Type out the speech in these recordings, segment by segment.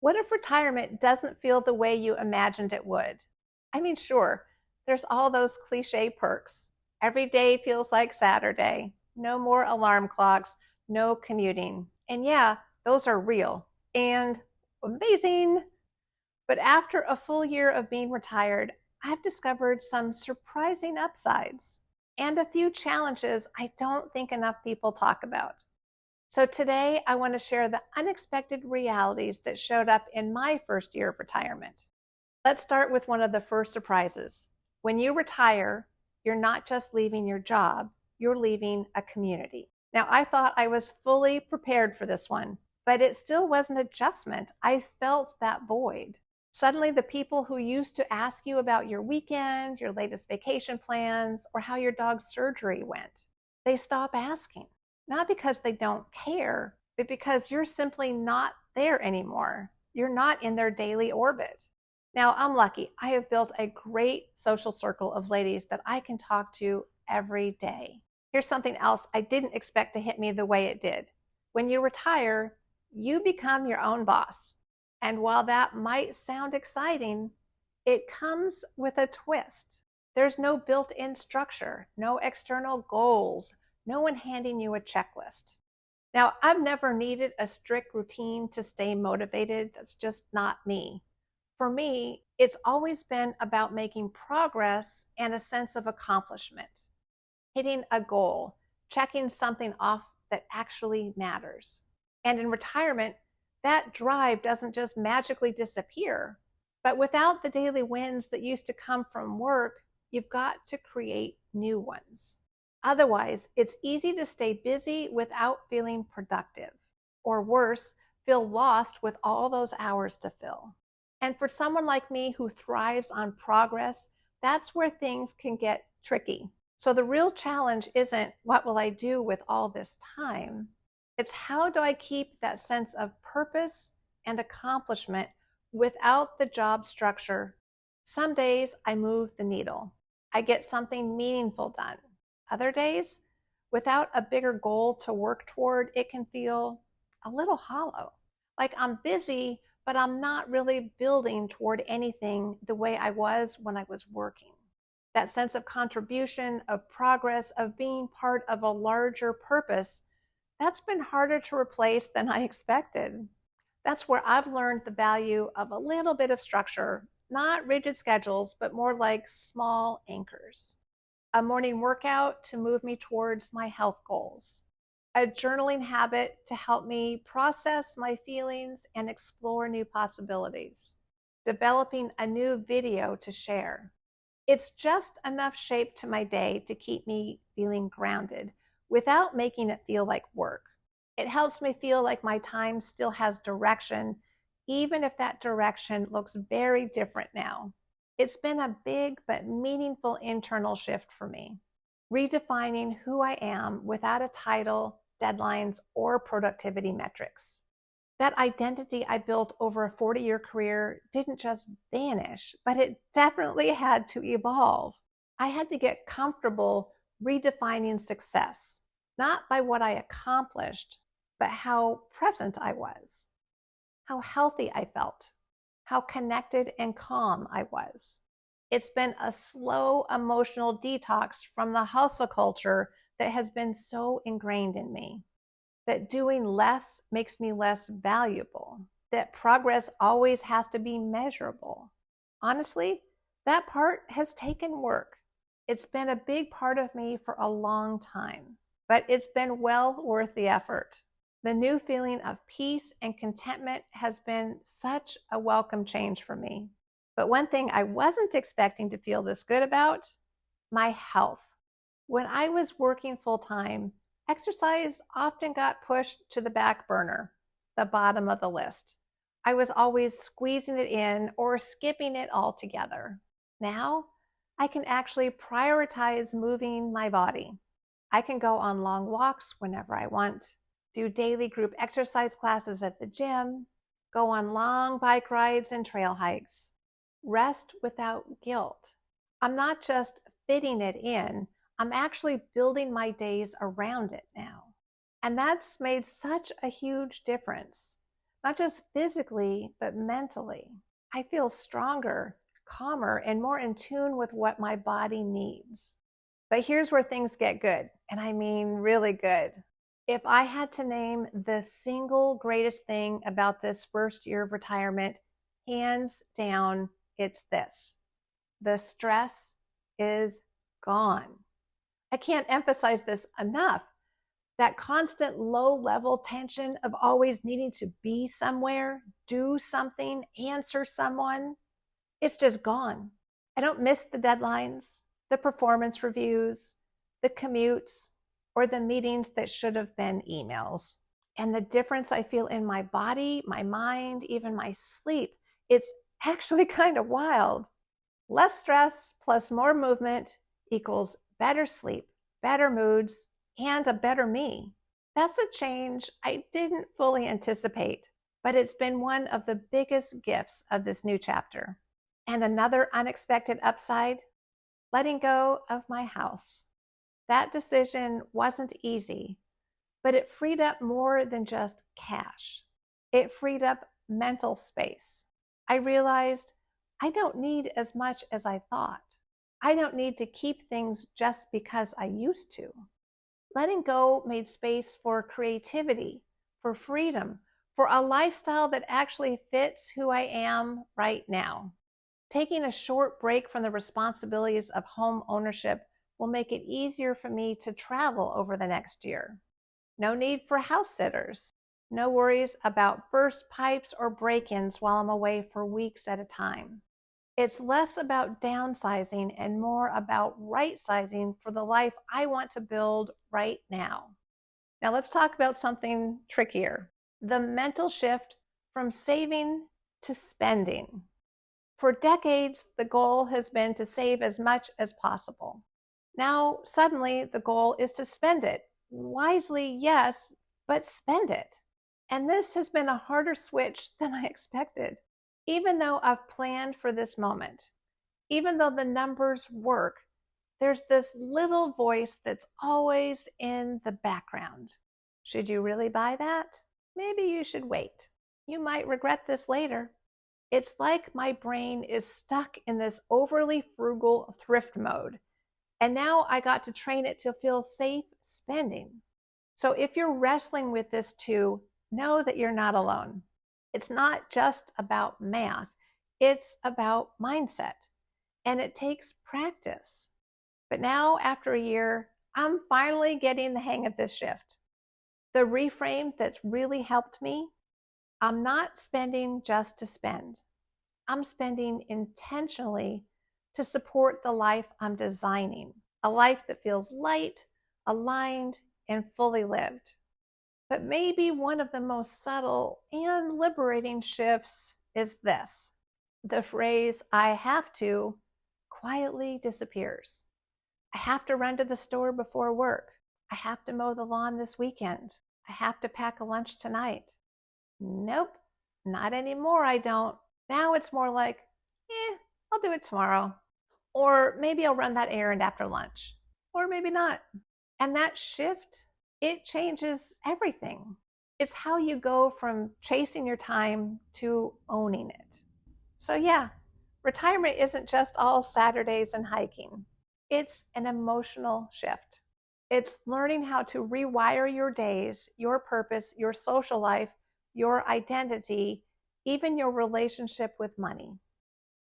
What if retirement doesn't feel the way you imagined it would? I mean, sure, there's all those cliche perks. Every day feels like Saturday. No more alarm clocks, no commuting. And yeah, those are real and amazing. But after a full year of being retired, I've discovered some surprising upsides and a few challenges I don't think enough people talk about. So today I want to share the unexpected realities that showed up in my first year of retirement. Let's start with one of the first surprises. When you retire, you're not just leaving your job, you're leaving a community. Now, I thought I was fully prepared for this one, but it still was an adjustment. I felt that void. Suddenly, the people who used to ask you about your weekend, your latest vacation plans, or how your dog's surgery went, they stop asking. Not because they don't care, but because you're simply not there anymore. You're not in their daily orbit. Now, I'm lucky. I have built a great social circle of ladies that I can talk to every day. Here's something else I didn't expect to hit me the way it did. When you retire, you become your own boss. And while that might sound exciting, it comes with a twist. There's no built in structure, no external goals, no one handing you a checklist. Now, I've never needed a strict routine to stay motivated. That's just not me. For me, it's always been about making progress and a sense of accomplishment, hitting a goal, checking something off that actually matters. And in retirement, that drive doesn't just magically disappear. But without the daily wins that used to come from work, you've got to create new ones. Otherwise, it's easy to stay busy without feeling productive, or worse, feel lost with all those hours to fill. And for someone like me who thrives on progress, that's where things can get tricky. So the real challenge isn't what will I do with all this time? It's how do I keep that sense of purpose and accomplishment without the job structure? Some days I move the needle. I get something meaningful done. Other days, without a bigger goal to work toward, it can feel a little hollow. Like I'm busy, but I'm not really building toward anything the way I was when I was working. That sense of contribution, of progress, of being part of a larger purpose, that's been harder to replace than I expected. That's where I've learned the value of a little bit of structure, not rigid schedules, but more like small anchors. A morning workout to move me towards my health goals, a journaling habit to help me process my feelings and explore new possibilities, developing a new video to share. It's just enough shape to my day to keep me feeling grounded without making it feel like work. It helps me feel like my time still has direction, even if that direction looks very different now. It's been a big but meaningful internal shift for me, redefining who I am without a title, deadlines, or productivity metrics. That identity I built over a 40-year career didn't just vanish, but it definitely had to evolve. I had to get comfortable redefining success, not by what I accomplished, but how present I was, how healthy I felt, how connected and calm I was. It's been a slow emotional detox from the hustle culture that has been so ingrained in me. That doing less makes me less valuable, that progress always has to be measurable. Honestly, that part has taken work. It's been a big part of me for a long time, but it's been well worth the effort. The new feeling of peace and contentment has been such a welcome change for me. But one thing I wasn't expecting to feel this good about, my health. When I was working full time, exercise often got pushed to the back burner, the bottom of the list. I was always squeezing it in or skipping it altogether. Now, I can actually prioritize moving my body. I can go on long walks whenever I want, do daily group exercise classes at the gym, go on long bike rides and trail hikes, rest without guilt. I'm not just fitting it in, I'm actually building my days around it now. And that's made such a huge difference. not just physically, but mentally. I feel stronger, calmer, and more in tune with what my body needs. But here's where things get good, and I mean really good. If I had to name the single greatest thing about this first year of retirement, hands down, it's this: the stress is gone. I can't emphasize this enough. That constant low level tension of always needing to be somewhere, do something, answer someone, it's just gone. I don't miss the deadlines, the performance reviews, the commutes, or the meetings that should have been emails. And the difference I feel in my body, my mind, even my sleep, it's actually kind of wild. Less stress plus more movement equals better sleep, better moods, and a better me. That's a change I didn't fully anticipate, but it's been one of the biggest gifts of this new chapter. And another unexpected upside: letting go of my house. That decision wasn't easy, but it freed up more than just cash. It freed up mental space. I realized I don't need as much as I thought. I don't need to keep things just because I used to. Letting go made space for creativity, for freedom, for a lifestyle that actually fits who I am right now. Taking a short break from the responsibilities of home ownership will make it easier for me to travel over the next year. No need for house sitters. No worries about burst pipes or break-ins while I'm away for weeks at a time. It's less about downsizing and more about right-sizing for the life I want to build right now. Now let's talk about something trickier: the mental shift from saving to spending. For decades, the goal has been to save as much as possible. Now, suddenly, the goal is to spend it. Wisely, yes, but spend it. And this has been a harder switch than I expected. Even though I've planned for this moment, even though the numbers work, there's this little voice that's always in the background. Should you really buy that? Maybe you should wait. You might regret this later. It's like my brain is stuck in this overly frugal thrift mode. And now I got to train it to feel safe spending. So if you're wrestling with this too, know that you're not alone. It's not just about math, it's about mindset. And it takes practice. But now, after a year, I'm finally getting the hang of this shift. The reframe that's really helped me: I'm not spending just to spend. I'm spending intentionally to support the life I'm designing, a life that feels light, aligned, and fully lived. But maybe one of the most subtle and liberating shifts is this: the phrase "I have to" quietly disappears. I have to run to the store before work. I have to mow the lawn this weekend. I have to pack a lunch tonight. Nope, not anymore, I don't. Now it's more like, I'll do it tomorrow. Or maybe I'll run that errand after lunch. Or maybe not. And that shift, it changes everything. It's how you go from chasing your time to owning it. So yeah, retirement isn't just all Saturdays and hiking. It's an emotional shift. It's learning how to rewire your days, your purpose, your social life, your identity, even your relationship with money.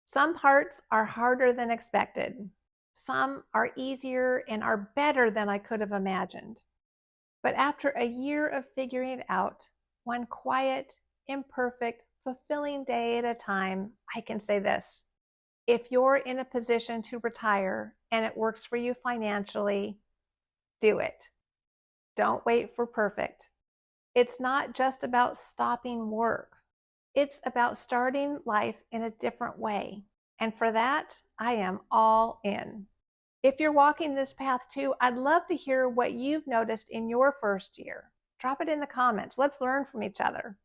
Some parts are harder than expected. Some are easier and are better than I could have imagined. But after a year of figuring it out, one quiet, imperfect, fulfilling day at a time, I can say this: if you're in a position to retire and it works for you financially, do it. Don't wait for perfect. It's not just about stopping work. It's about starting life in a different way. And for that, I am all in. If you're walking this path too, I'd love to hear what you've noticed in your first year. Drop it in the comments. Let's learn from each other.